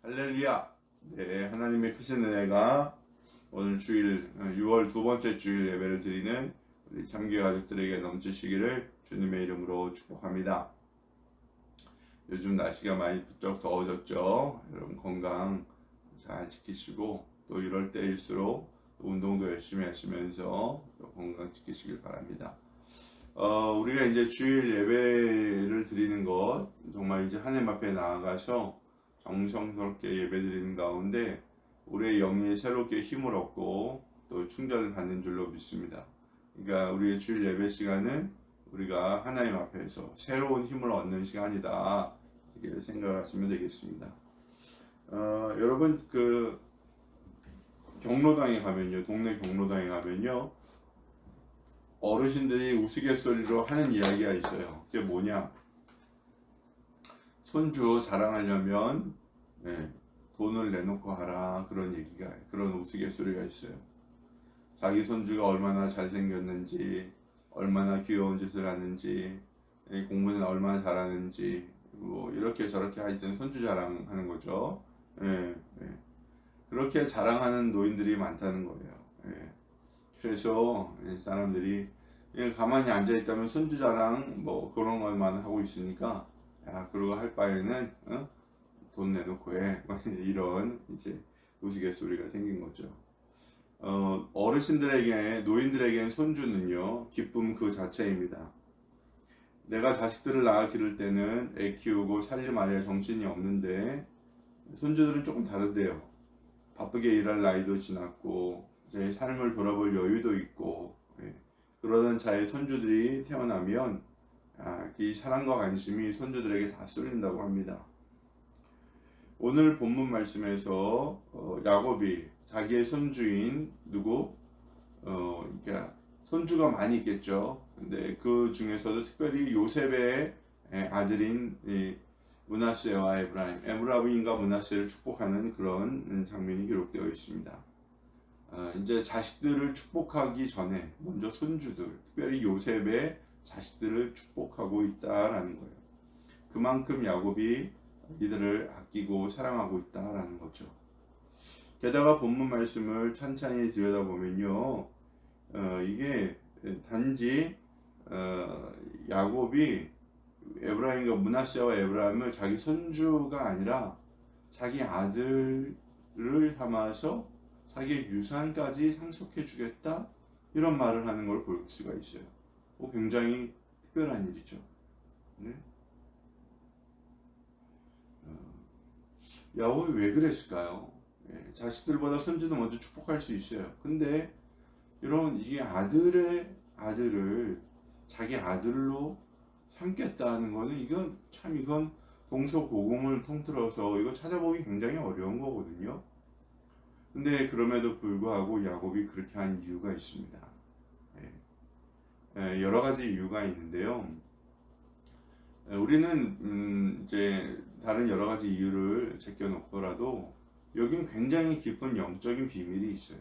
할렐루야. 네, 하나님의 크신 은혜가 오늘 주일 6월 두 번째 주일 예배를 드리는 우리 참교 가족들에게 넘치시기를 주님의 이름으로 축복합니다. 요즘 날씨가 많이 부쩍 더워졌죠. 여러분 건강 잘 지키시고 또 이럴 때일수록 운동도 열심히 하시면서 건강 지키시길 바랍니다. 우리가 이제 주일 예배를 드리는 것 정말 이제 하나님 앞에 나아가서 정성스럽게 예배드리는 가운데 우리의 영이 새롭게 힘을 얻고 또 충전을 받는 줄로 믿습니다. 그러니까 우리의 주일 예배 시간은 우리가 하나님 앞에서 새로운 힘을 얻는 시간이다 이렇게 생각하시면 되겠습니다. 여러분 그 경로당에 가면요, 동네 경로당에 가면요, 어르신들이 우스갯소리로 하는 이야기가 있어요. 그게 뭐냐? 손주 자랑하려면 돈을 내놓고 하라, 그런 우스갯소리가 있어요. 자기 손주가 얼마나 잘생겼는지, 얼마나 귀여운 짓을 하는지, 공부는 얼마나 잘하는지, 뭐 이렇게 저렇게 하여튼 손주 자랑하는 거죠. 그렇게 자랑하는 노인들이 많다는 거예요. 그래서 사람들이 가만히 앉아 있다면 손주 자랑 뭐 그런 것만 하고 있으니까, 야, 그러고 할 바에는 돈 내놓고 해. 이런 이제 우스갯소리가 생긴 거죠. 어르신들에게, 노인들에겐 손주는요, 기쁨 그 자체입니다. 내가 자식들을 낳아 기를 때는 애 키우고 살림하려 정신이 없는데 손주들은 조금 다르대요. 바쁘게 일할 나이도 지났고 제 삶을 돌아볼 여유도 있고, 그러던 자의 손주들이 태어나면 이 사랑과 관심이 손주들에게 다 쏠린다고 합니다. 오늘 본문 말씀에서 야곱이 자기의 손주인 그러니까 손주가 많이 있겠죠. 근데 그 중에서도 특별히 요셉의 아들인 므낫세와 에브라임과 므낫세를 축복하는 그런 장면이 기록되어 있습니다. 이제 자식들을 축복하기 전에 먼저 손주들, 특별히 요셉의 자식들을 축복하고 있다라는 거예요. 그만큼 야곱이 이들을 아끼고 사랑하고 있다라는 거죠. 게다가 본문 말씀을 찬찬히 들여다보면요, 이게 단지 야곱이 에브라임과 므낫세와 에브라임을 자기 손주가 아니라 자기 아들을 삼아서 자기의 유산까지 상속해 주겠다, 이런 말을 하는 걸 볼 수가 있어요. 굉장히 특별한 일이죠. 네? 야곱이 왜 그랬을까요? 자식들보다 손주도 먼저 축복할 수 있어요. 근데 여러분, 이게 아들의 아들을 자기 아들로 삼겠다는 거는 이건 동서고금을 통틀어서 이거 찾아보기 굉장히 어려운 거거든요. 근데 그럼에도 불구하고 야곱이 그렇게 한 이유가 있습니다. 여러 가지 이유가 있는데요. 우리는 이제 다른 여러 가지 이유를 제껴놓더라도 여긴 굉장히 깊은 영적인 비밀이 있어요.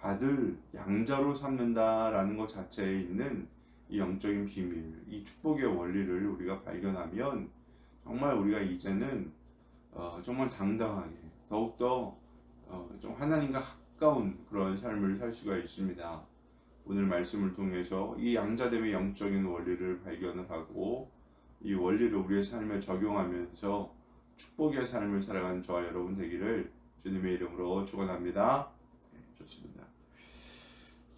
아들 양자로 삼는다라는 것 자체에 있는 이 영적인 비밀, 이 축복의 원리를 우리가 발견하면 정말 우리가 이제는 정말 당당하게 더욱더 좀 하나님과 가까운 그런 삶을 살 수가 있습니다. 오늘 말씀을 통해서 이 양자됨의 영적인 원리를 발견을 하고 이 원리를 우리의 삶에 적용하면서 축복의 삶을 살아가는 저와 여러분 되기를 주님의 이름으로 축원합니다. 좋습니다.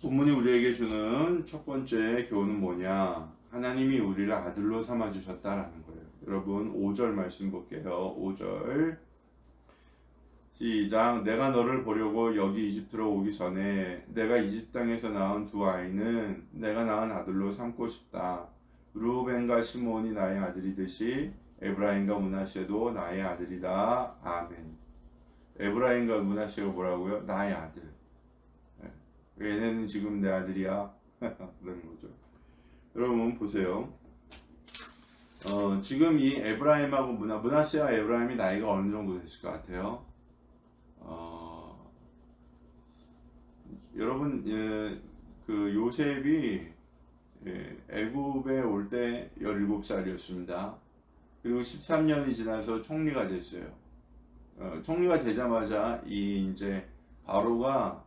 본문이 우리에게 주는 첫 번째 교훈은 뭐냐? 하나님이 우리를 아들로 삼아 주셨다라는 거예요. 여러분 5절 말씀 볼게요. 5절 시작. 내가 너를 보려고 여기 이집트로 오기 전에 내가 이집트 땅에서 낳은 두 아이는 내가 낳은 아들로 삼고 싶다. 루벤과 시몬이 나의 아들이듯이 에브라임과 므낫세도 나의 아들이다. 아멘. 에브라임과 므낫세가 뭐라고요? 나의 아들. 얘네는 지금 내 아들이야. 그런 거죠. 여러분 보세요. 지금 이 에브라임하고 므낫세와 에브라임이 나이가 어느 정도 됐을 것 같아요? 여러분, 그 요셉이 애굽에 올 때 17살이었습니다. 그리고 13년이 지나서 총리가 됐어요. 총리가 되자마자 이 이제 바로가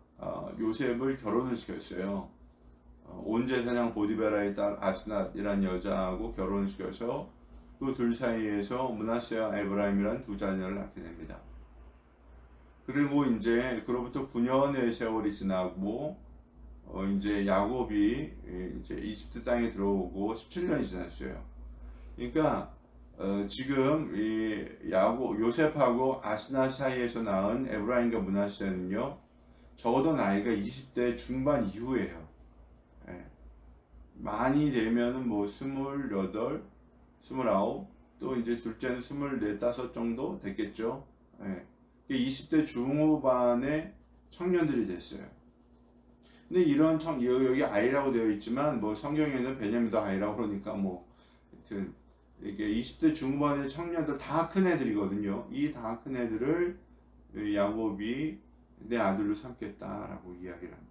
요셉을 결혼을 시켰어요. 온 제사장 보디베라의 딸 아스낫이라는 여자하고 결혼을 시켜서 그 둘 사이에서 므낫세와 에브라임이라는 두 자녀를 낳게 됩니다. 그리고 이제 그로부터 9년의 세월이 지나고 이제 야곱이 이제 이집트 땅에 들어오고 17년이 지났어요. 그러니까 지금 이 요셉하고 아스나 사이에서 낳은 에브라임과 므낫세는요, 적어도 나이가 20대 중반 이후예요. 예. 많이 되면은 뭐 28, 29, 또 이제 둘째는 24, 5 정도 됐겠죠. 예. 20대 중후반의 청년들이 됐어요. 근데 이런 여기 아이라고 되어 있지만 뭐 성경에는 베냐민도 아이라고 그러니까 뭐 하여튼 이게 20대 중반의 청년들 다 큰 애들이거든요. 이 다 큰 애들을 야곱이 내 아들로 삼겠다라고 이야기를 합니다.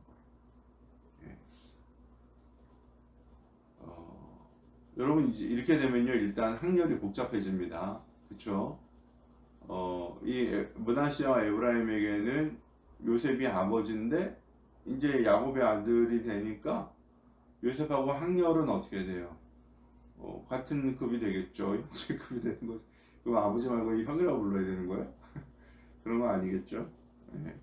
여러분 이렇게 되면요, 일단 학렬이 복잡해집니다. 그렇죠? 이 므낫세와 에브라임에게는 요셉이 아버지인데 이제 야곱의 아들이 되니까 요셉하고 학렬은 어떻게 돼요? 같은 급이 되겠죠. 형제급이 되는 거죠. 그럼 아버지 말고 형이라고 불러야 되는 거예요? 그런 거 아니겠죠? 네.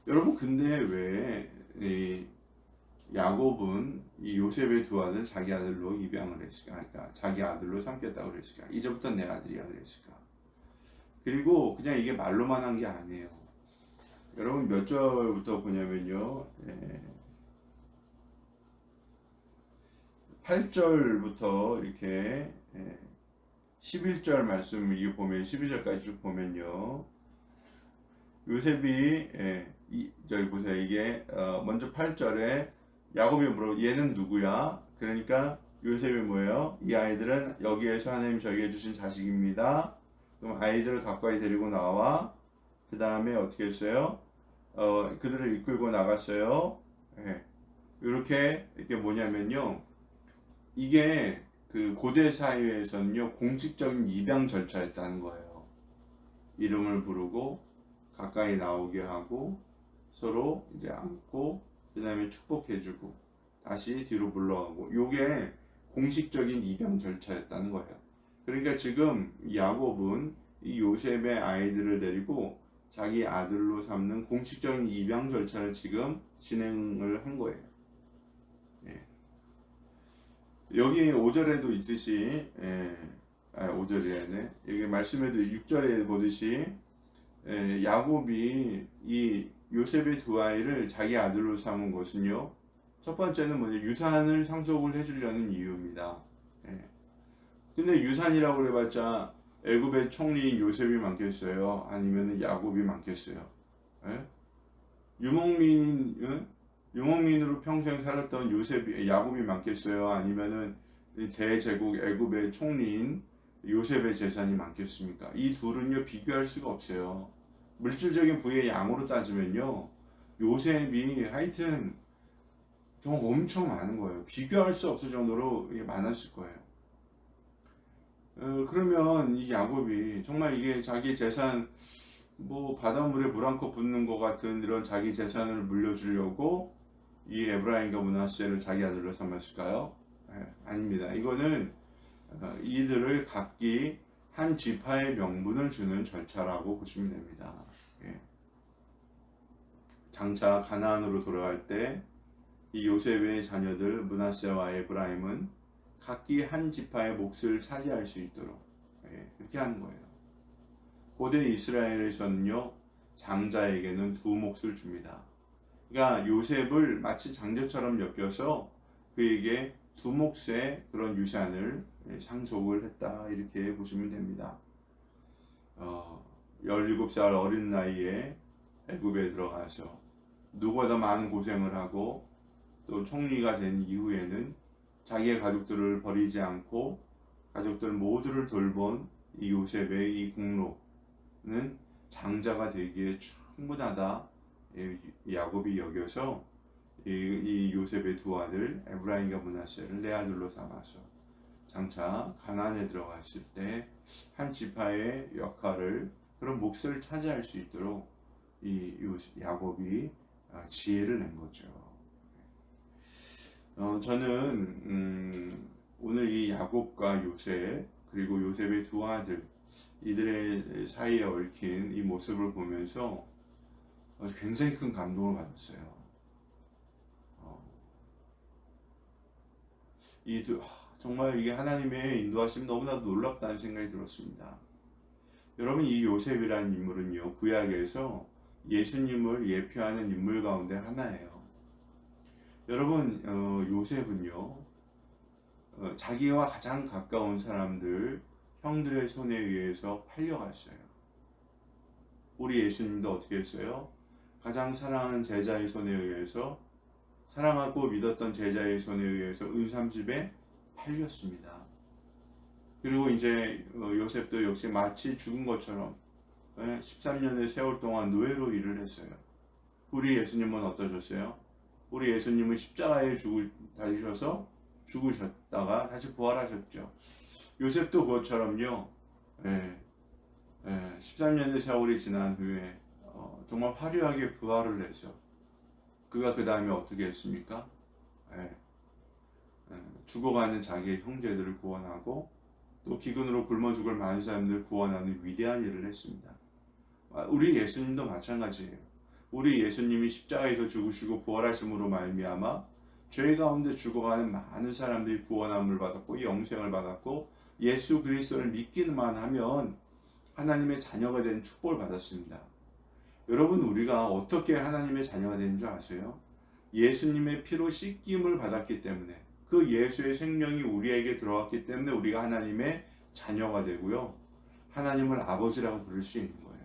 여러분 근데 왜 야곱은 이 요셉의 두 아들 자기 아들로 입양을 했을까? 그러니까 자기 아들로 삼겠다고 그랬을까? 이제부터 내 아들이야 그랬을까? 그리고 그냥 이게 말로만 한 게 아니에요. 여러분 몇 절부터 보냐면요, 8절부터 이렇게 11절 말씀을 이거 보면 12절까지 쭉 보면요, 요셉이 저기 보세요. 이게 먼저 8절에 야곱이 물어 얘는 누구야? 그러니까 요셉이 뭐예요? 이 아이들은 여기에서 하나님 저에게 주신 자식입니다. 그럼 아이들을 가까이 데리고 나와 그 다음에 어떻게 했어요? 그들을 이끌고 나갔어요. 이렇게 뭐냐면요, 이게 그 고대 사회에서는요 공식적인 입양 절차였다는 거예요. 이름을 부르고 가까이 나오게 하고 서로 이제 안고 그 다음에 축복해주고 다시 뒤로 물러가고, 요게 공식적인 입양 절차였다는 거예요. 그러니까 지금 야곱은 이 요셉의 아이들을 데리고 자기 아들로 삼는 공식적인 입양 절차를 지금 진행을 한 거예요. 여기 5절에도 있듯이 5절이네. 여기 말씀에도 6절에 보듯이 야곱이 이 요셉의 두 아이를 자기 아들로 삼은 것은요, 첫 번째는 뭐냐, 유산을 상속을 해주려는 이유입니다. 근데 유산이라고 그래봤자 애굽의 총리인 요셉이 많겠어요? 아니면 야곱이 많겠어요? 유목민으로 평생 살았던 야곱이 많겠어요? 아니면은 대제국 애굽의 총리인 요셉의 재산이 많겠습니까? 이 둘은요 비교할 수가 없어요. 물질적인 부의 양으로 따지면요, 요셉이 하여튼 좀 엄청 많은 거예요. 비교할 수 없을 정도로 많았을 거예요. 그러면 이 야곱이 정말 이게 자기 재산, 뭐 바닷물에 물 한 컵 붓는 것 같은 이런 자기 재산을 물려주려고 이 에브라임과 므낫세를 자기 아들로 삼았을까요? 아닙니다. 이거는 이들을 각기 한 지파의 명분을 주는 절차라고 보시면 됩니다. 장차 가나안으로 돌아갈 때 이 요셉의 자녀들 므낫세와 에브라임은 각기 한 지파의 몫을 차지할 수 있도록 그렇게 하는 거예요. 고대 이스라엘에서는요, 장자에게는 두 몫을 줍니다. 그러니까 요셉을 마치 장자처럼 여겨서 그에게 두 몫의 그런 유산을 상속을 했다, 이렇게 보시면 됩니다. 17살 어린 나이에 애굽에 들어가서 누구보다 많은 고생을 하고 또 총리가 된 이후에는 자기의 가족들을 버리지 않고 가족들 모두를 돌본 이 요셉의 이 공로는 장자가 되기에 충분하다 야곱이 여겨서 이 요셉의 두 아들 에브라임과 므낫세를 내 아들로 삼아서 장차 가나안에 들어갔을 때 한 지파의 역할을 그런 몫을 차지할 수 있도록 이 야곱이 지혜를 낸 거죠. 저는 오늘 이 야곱과 요셉 그리고 요셉의 두 아들 이들의 사이에 얽힌 이 모습을 보면서 굉장히 큰 감동을 받았어요. 정말 이게 하나님의 인도하심이 너무나도 놀랍다는 생각이 들었습니다. 여러분, 이 요셉이라는 인물은요, 구약에서 예수님을 예표하는 인물 가운데 하나예요. 여러분, 요셉은요, 자기와 가장 가까운 사람들, 형들의 손에 의해서 팔려갔어요. 우리 예수님도 어떻게 했어요? 가장 사랑하는 제자의 손에 의해서, 사랑하고 믿었던 제자의 손에 의해서 은삼집에 팔렸습니다. 그리고 이제 요셉도 역시 마치 죽은 것처럼 13년의 세월 동안 노예로 일을 했어요. 우리 예수님은 어떠셨어요? 우리 예수님은 십자가에 달리셔서 죽으셨다가 다시 부활하셨죠. 요셉도 그것처럼요. 13년의 세월이 지난 후에 정말 화려하게 부활을 해서 그가 그 다음에 어떻게 했습니까? 죽어가는 자기의 형제들을 구원하고 또 기근으로 굶어 죽을 많은 사람들을 구원하는 위대한 일을 했습니다. 우리 예수님도 마찬가지예요. 우리 예수님이 십자가에서 죽으시고 부활하심으로 말미암아 죄 가운데 죽어가는 많은 사람들이 구원함을 받았고 영생을 받았고 예수 그리스도를 믿기만 하면 하나님의 자녀가 된 축복을 받았습니다. 여러분, 우리가 어떻게 하나님의 자녀가 되는 줄 아세요? 예수님의 피로 씻김을 받았기 때문에, 그 예수의 생명이 우리에게 들어왔기 때문에 우리가 하나님의 자녀가 되고요, 하나님을 아버지라고 부를 수 있는 거예요.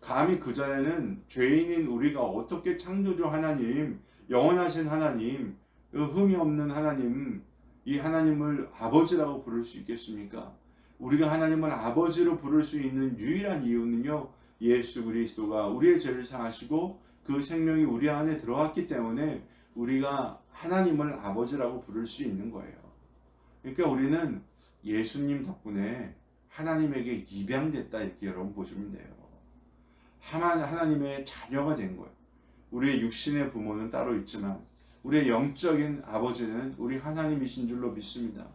감히 그전에는 죄인인 우리가 어떻게 창조주 하나님, 영원하신 하나님, 흠이 없는 하나님, 이 하나님을 아버지라고 부를 수 있겠습니까? 우리가 하나님을 아버지로 부를 수 있는 유일한 이유는요, 예수 그리스도가 우리의 죄를 사하시고 그 생명이 우리 안에 들어왔기 때문에 우리가 하나님을 아버지라고 부를 수 있는 거예요. 그러니까 우리는 예수님 덕분에 하나님에게 입양됐다, 이렇게 여러분 보시면 돼요. 하나님의 자녀가 된 거예요. 우리의 육신의 부모는 따로 있지만 우리의 영적인 아버지는 우리 하나님이신 줄로 믿습니다.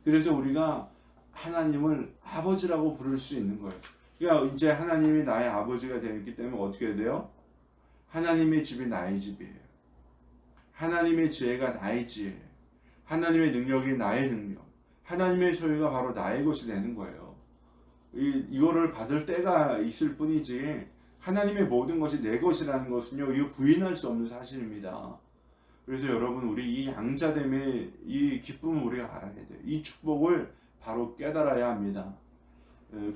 그래서 우리가 하나님을 아버지라고 부를 수 있는 거예요. 그러니까 이제 하나님이 나의 아버지가 되었기 때문에 어떻게 돼요? 하나님의 집이 나의 집이에요. 하나님의 지혜가 나의 지혜예요. 하나님의 능력이 나의 능력. 하나님의 소유가 바로 나의 것이 되는 거예요. 이거를 받을 때가 있을 뿐이지 하나님의 모든 것이 내 것이라는 것은요, 이거 부인할 수 없는 사실입니다. 그래서 여러분, 우리 이 양자됨의 이 기쁨을 우리가 알아야 돼요. 이 축복을 바로 깨달아야 합니다.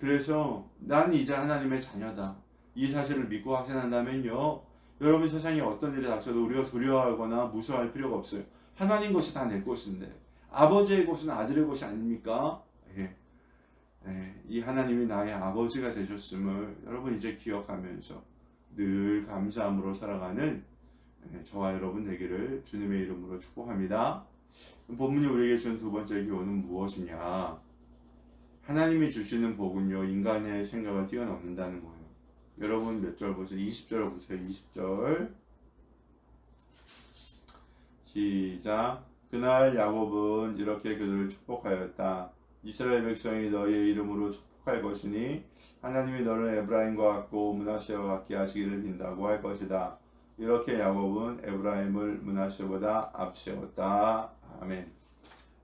그래서 난 이제 하나님의 자녀다, 이 사실을 믿고 확신한다면요, 여러분, 세상에 어떤 일이 닥쳐도 우리가 두려워하거나 무서워할 필요가 없어요. 하나님 것이 다 내 것인데, 아버지의 것은 아들의 것이 아닙니까? 이 하나님이 나의 아버지가 되셨음을 여러분 이제 기억하면서 늘 감사함으로 살아가는 저와 여러분 되기를 주님의 이름으로 축복합니다. 본문이 우리에게 주는 두 번째 교훈은 무엇이냐? 하나님이 주시는 복은요, 인간의 생각을 뛰어넘는다는 거예요. 여러분 몇 절 보세요? 20절 보세요. 20절 시작. 그날 야곱은 이렇게 그들을 축복하였다. 이스라엘 백성이 너희의 이름으로 축복할 것이니 하나님이 너를 에브라임과 같고 므낫세와 같게 하시기를 빈다고 할 것이다. 이렇게 야곱은 에브라임을 므낫세보다 앞세웠다. 아멘.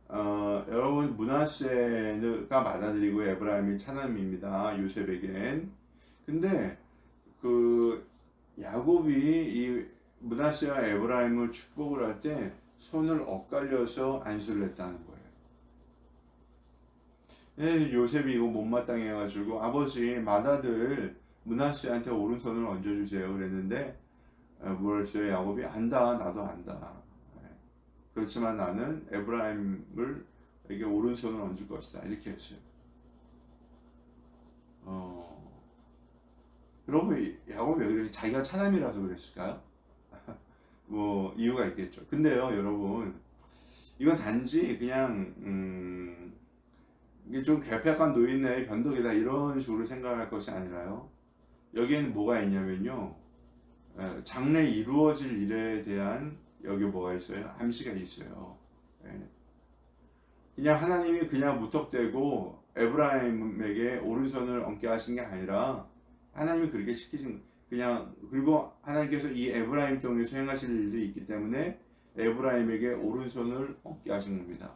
여러분, 므낫세가 받아들이고 에브라임이 차남입니다, 요셉에겐. 근데 그 야곱이 이 므낫세와 에브라임을 축복을 할 때 손을 엇갈려서 안수를 했다는 거예요. 요셉이 이거 못마땅해 가지고 아버지 맏아들 므낫세한테 오른손을 얹어주세요 그랬는데 뭐랬어요? 야곱이 안다, 나도 안다. 그렇지만 나는 에브라임에게 오른손을 얹을 것이다, 이렇게 했어요. 여러분, 야곱이 왜 그랬어요? 자기가 차남이라서 그랬을까요? 뭐 이유가 있겠죠. 근데요, 여러분, 이건 단지 그냥 이게 좀 괴팍한 노인네의 변덕이다 이런 식으로 생각할 것이 아니라요. 여기에는 뭐가 있냐면요, 장래 이루어질 일에 대한 여기 뭐가 있어요? 암시가 있어요. 예. 그냥 하나님이 그냥 무턱대고 에브라임에게 오른손을 얹게 하신 게 아니라 하나님이 그렇게 시키신, 그냥, 그리고 하나님께서 이 에브라임 통해서 행하실 일들이 있기 때문에 에브라임에게 오른손을 얹게 하신 겁니다.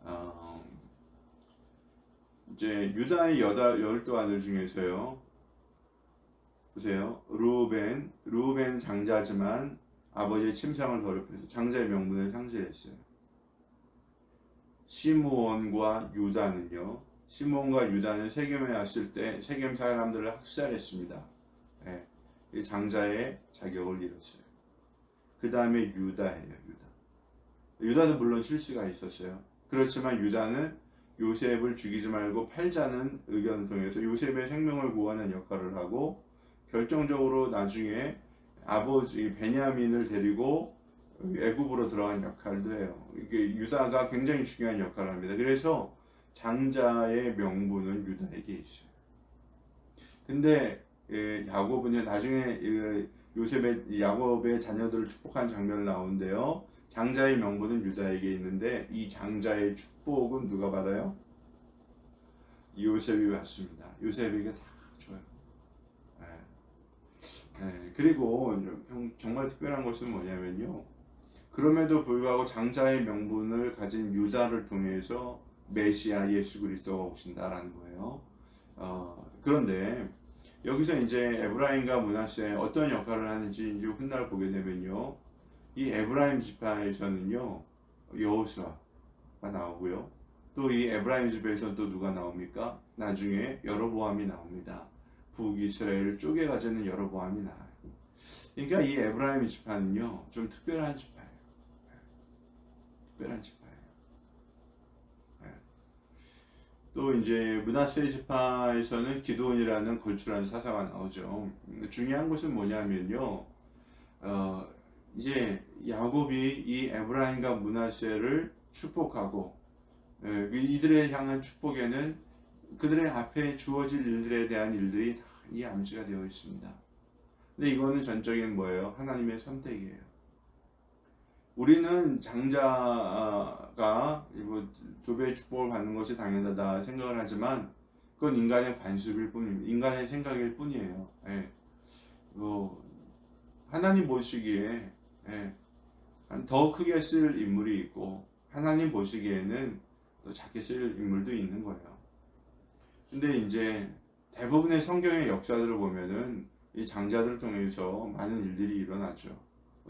어, 이제 유다의 열두 아들 중에서요, 보세요. 루벤 장자지만 아버지의 침상을 더럽혀서 장자의 명분을 상실했어요. 시므온과 유다는요. 시므온과 유다는 세겜에 왔을 때 세겜 사람들을 학살했습니다. 예, 이 장자의 자격을 잃었어요. 그 다음에 유다예요. 유다도 물론 실수가 있었어요. 그렇지만 유다는 요셉을 죽이지 말고 팔자는 의견을 통해서 요셉의 생명을 구하는 역할을 하고, 결정적으로 나중에 아버지 베냐민을 데리고 애굽으로 들어간 역할도 해요. 이게 유다가 굉장히 중요한 역할을 합니다. 그래서 장자의 명분은 유다에게 있어요. 근데 야곱은요, 나중에 요셉의 야곱의 자녀들을 축복한 장면을 나오는데요. 장자의 명분은 유다에게 있는데 이 장자의 축복은 누가 받아요? 요셉이 받습니다. 요셉에게 다 줘요. 그리고 정말 특별한 것은 뭐냐면요. 그럼에도 불구하고 장자의 명분을 가진 유다를 통해서 메시아 예수 그리스도가 오신다라는 거예요. 그런데 여기서 이제 에브라임과 므낫세 어떤 역할을 하는지 이제 훗날 보게 되면요, 이 에브라임 지파에서는요 여호수아가 나오고요, 또 이 에브라임 집에서 또 누가 나옵니까? 나중에 여로보암이 나옵니다. 북이스라엘을 쪼개가지는 여로보암이 나와요. 그러니까 이 에브라임 지파는요 좀 특별한 지파예요. 특별한 지파예요. 또 이제 므낫세 지파에서는 기드온이라는 걸출한 사사가 나오죠. 중요한 것은 뭐냐면요, 이제 야곱이 이 에브라임과 므낫세를 축복하고, 이들에 향한 축복에는 그들의 앞에 주어질 일들에 대한 일들이 다 이 암시가 되어 있습니다. 근데 이거는 전적인 뭐예요? 하나님의 선택이에요. 우리는 장자가 두 배의 축복을 받는 것이 당연하다 생각을 하지만 그건 인간의 관습일 뿐입니다. 인간의 생각일 뿐이에요. 예. 하나님 보시기에 더 크게 쓸 인물이 있고 하나님 보시기에는 더 작게 쓸 인물도 있는 거예요. 근데 이제 대부분의 성경의 역사들을 보면은 이 장자들을 통해서 많은 일들이 일어나죠.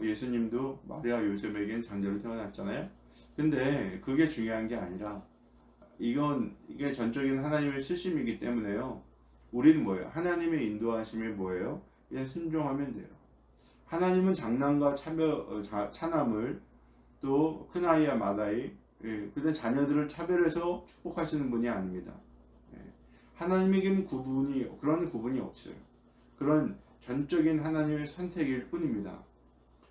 예수님도 마리아 요셉에겐 장자로 태어났잖아요. 근데 그게 중요한 게 아니라 이게 전적인 하나님의 쓰심이기 때문에요. 우리는 뭐예요? 하나님의 인도하심이 뭐예요? 그냥 순종하면 돼요. 하나님은 장남과 차남을, 또 큰아이와 맏아이, 그런 자녀들을 차별해서 축복하시는 분이 아닙니다. 하나님에게는 그런 구분이 없어요. 그런 전적인 하나님의 선택일 뿐입니다.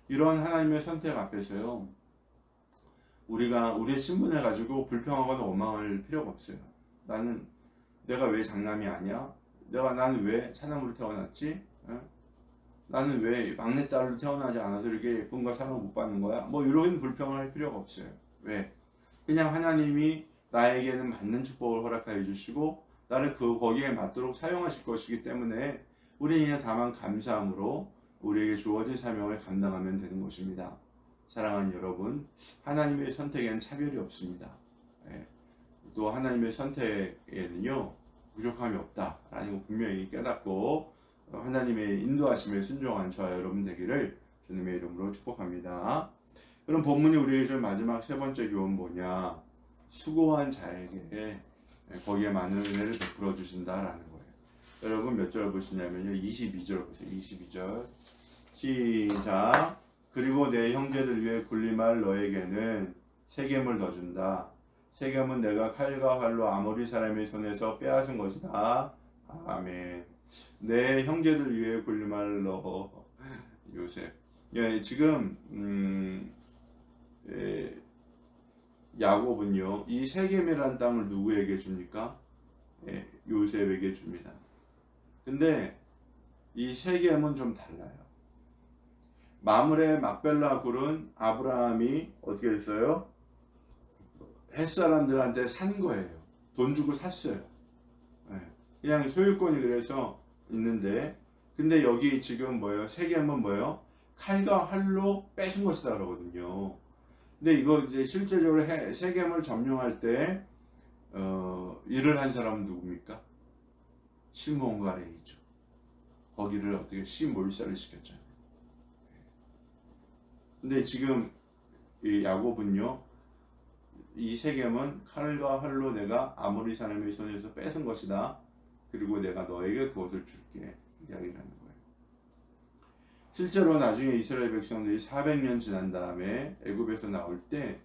이런 하나님의 선택 앞에서요, 우리가 우리의 신분을 가지고 불평하거나 원망할 필요가 없어요. 내가 왜 장남이 아니야? 나는 왜 차남으로 태어났지? 나는 왜 막내딸로 태어나지 않아서 이렇게 예쁨과 사랑을 못 받는 거야? 뭐 이런 불평을 할 필요가 없어요. 왜? 그냥 하나님이 나에게는 맞는 축복을 허락하여 주시고 나를 거기에 맞도록 사용하실 것이기 때문에 우리는 그냥 다만 감사함으로 우리에게 주어진 사명을 감당하면 되는 것입니다. 사랑하는 여러분, 하나님의 선택에는 차별이 없습니다. 또 하나님의 선택에는요 부족함이 없다라는 거 분명히 깨닫고 하나님의 인도하심에 순종한 저와 여러분 되기를 주님의 이름으로 축복합니다. 그럼 본문이 우리에게 준 마지막 세 번째 교훈 뭐냐? 수고한 자에게 거기에 많은 은혜를 베풀어 주신다라는 거예요. 여러분 몇 절 보시냐면요, 22절 보세요. 22절 시작. 그리고 내 형제들 위해 군림할 너에게는 세겜을 더 준다. 세겜은 내가 칼과 활로 아모리 사람의 손에서 빼앗은 것이다. 아멘. 내 형제들 위해 군림할 너 요셉. 예, 지금 예, 야곱은요 이 세겜이라는 땅을 누구에게 줍니까? 예, 요셉에게 줍니다. 근데 이 세겜은 좀 달라요. 마므레 막벨라 굴은 아브라함이 어떻게 했어요? 햇사람들한테 산 거예요. 돈 주고 샀어요. 예, 그냥 소유권이 그래서 있는데, 근데 여기 지금 뭐예요? 세겜은 뭐예요? 칼과 활로 뺏은 것이다 그러거든요. 근데 이거 이제 실제적으로 세겜을 점령할 때 일을 한 사람은 누굽니까? 시므온과 레이죠. 거기를 어떻게 시몰살을 시켰죠. 근데 지금 이 야곱은요, 이 세겜은 칼과 활로 내가 아모리 사람의 손에서 뺏은 것이다. 그리고 내가 너에게 그것을 줄게. 이야기를 하는 거예요. 실제로 나중에 이스라엘 백성들이 400년 지난 다음에 애굽에서 나올 때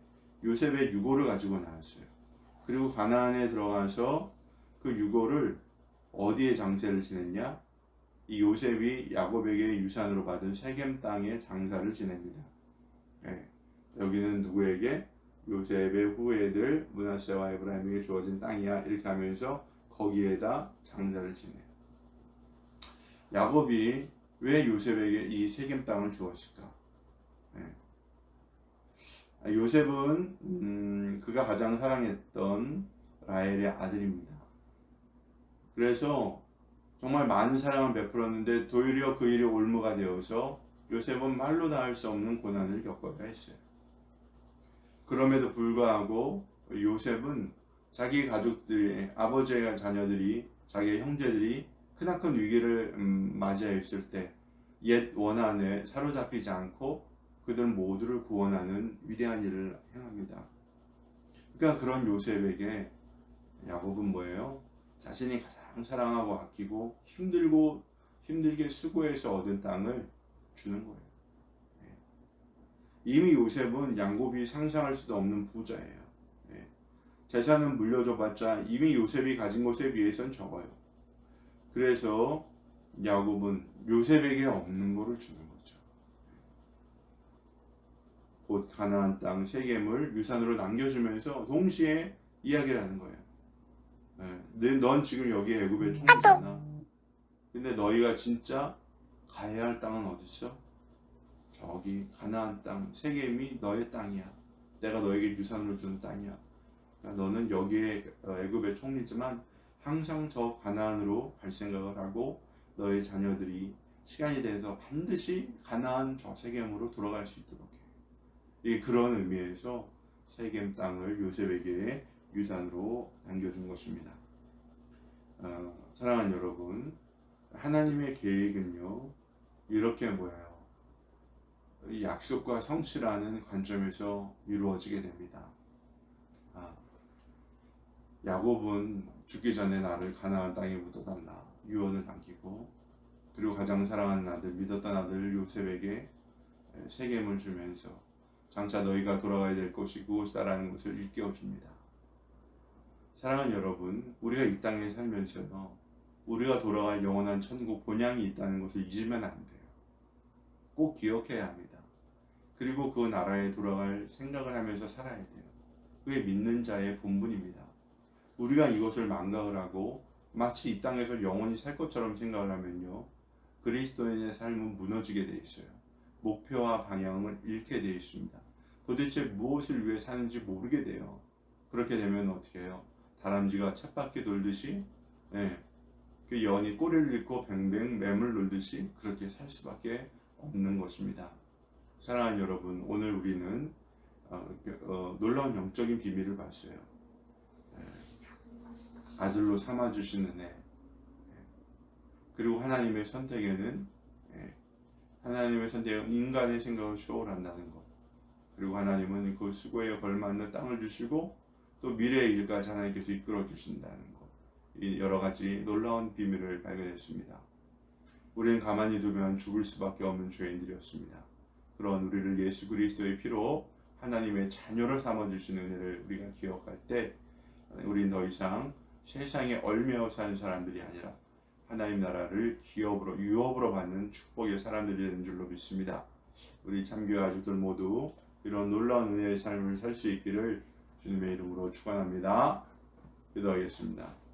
요셉의 유고를 가지고 나왔어요. 그리고 가나안에 들어가서 그 유고를 어디에 장세를 지냈냐? 이 요셉이 야곱에게 유산으로 받은 세겜 땅에 장사를 지냅니다. 네. 여기는 누구에게? 요셉의 후예들 므낫세와 에브라임에게 주어진 땅이야. 이렇게 하면서 거기에다 장사를 지내요. 야곱이 왜 요셉에게 이 세겜 땅을 주었을까? 네. 요셉은 그가 가장 사랑했던 라헬의 아들입니다. 그래서 정말 많은 사랑을 베풀었는데 도리어 그 일이 올무가 되어서 요셉은 말로 다 할 수 없는 고난을 겪어야 했어요. 그럼에도 불구하고 요셉은 자기 가족들이, 아버지의 자녀들이, 자기 형제들이 크나큰 위기를 맞이했을 때 옛 원한에 사로잡히지 않고 그들 모두를 구원하는 위대한 일을 행합니다. 그러니까 그런 요셉에게 야곱은 뭐예요? 자신이 가장 사랑하고 아끼고 힘들게 수고해서 얻은 땅을 주는 거예요. 이미 요셉은 야곱이 상상할 수도 없는 부자예요. 재산은 물려줘봤자 이미 요셉이 가진 것에 비해선 적어요. 그래서 야곱은 요셉에게 없는 것을 주는 거죠. 곧 가나안 땅 세겜을 유산으로 남겨주면서 동시에 이야기를 하는 거예요. 넌 지금 여기 애굽의 총리잖아. 근데 너희가 진짜 가야 할 땅은 어디 있어? 저기 가나안 땅 세겜이 너의 땅이야. 내가 너에게 유산으로 준 땅이야. 그러니까 너는 여기에 애굽의 총리지만 항상 저 가나안으로 갈 생각을 하고 너의 자녀들이 시간이 돼서 반드시 가나안 저 세겜으로 돌아갈 수 있도록 해. 그런 의미에서 세겜 땅을 요셉에게 유산으로 남겨준 것입니다. 사랑하는 여러분, 하나님의 계획은요 이렇게 보여요. 약속과 성취라는 관점에서 이루어지게 됩니다. 야곱은 죽기 전에 나를 가나안 땅에 묻어달라 유언을 남기고, 그리고 가장 사랑하는 아들, 믿었던 아들 요셉에게 세겜을 주면서 장차 너희가 돌아가야 될 곳이 그곳이다라는 것을 일깨워줍니다. 사랑하는 여러분, 우리가 이 땅에 살면서요 우리가 돌아갈 영원한 천국 본향이 있다는 것을 잊으면 안 돼요. 꼭 기억해야 합니다. 그리고 그 나라에 돌아갈 생각을 하면서 살아야 돼요. 그게 믿는 자의 본분입니다. 우리가 이것을 망각을 하고 마치 이 땅에서 영원히 살 것처럼 생각을 하면요 그리스도인의 삶은 무너지게 돼 있어요. 목표와 방향을 잃게 돼 있습니다. 도대체 무엇을 위해 사는지 모르게 돼요. 그렇게 되면 어떻게 해요? 다람쥐가 쳇바퀴 돌듯이 그 연이 꼬리를 잃고 뱅뱅 매물 놀듯이 그렇게 살 수밖에 없는 것입니다. 사랑하는 여러분, 오늘 우리는 놀라운 영적인 비밀을 봤어요. 아들로 삼아주신 은혜, 그리고 하나님의 선택에는 하나님의 선택은 인간의 생각을 초월한다는 것, 그리고 하나님은 그 수고에 걸맞는 땅을 주시고 또 미래의 일까지 하나님께서 이끌어 주신다는 것, 이 여러 가지 놀라운 비밀을 발견했습니다. 우리는 가만히 두면 죽을 수밖에 없는 죄인들이었습니다. 그런 우리를 예수 그리스도의 피로 하나님의 자녀로 삼아주시는 은혜를 우리가 기억할 때 우리는 더 이상 세상에 얽매여 사는 사람들이 아니라 하나님 나라를 기업으로 유업으로 받는 축복의 사람들이 되는 줄로 믿습니다. 우리 참교회 가족들 모두 이런 놀라운 은혜의 삶을 살 수 있기를 주님의 이름으로 축원합니다. 기도하겠습니다.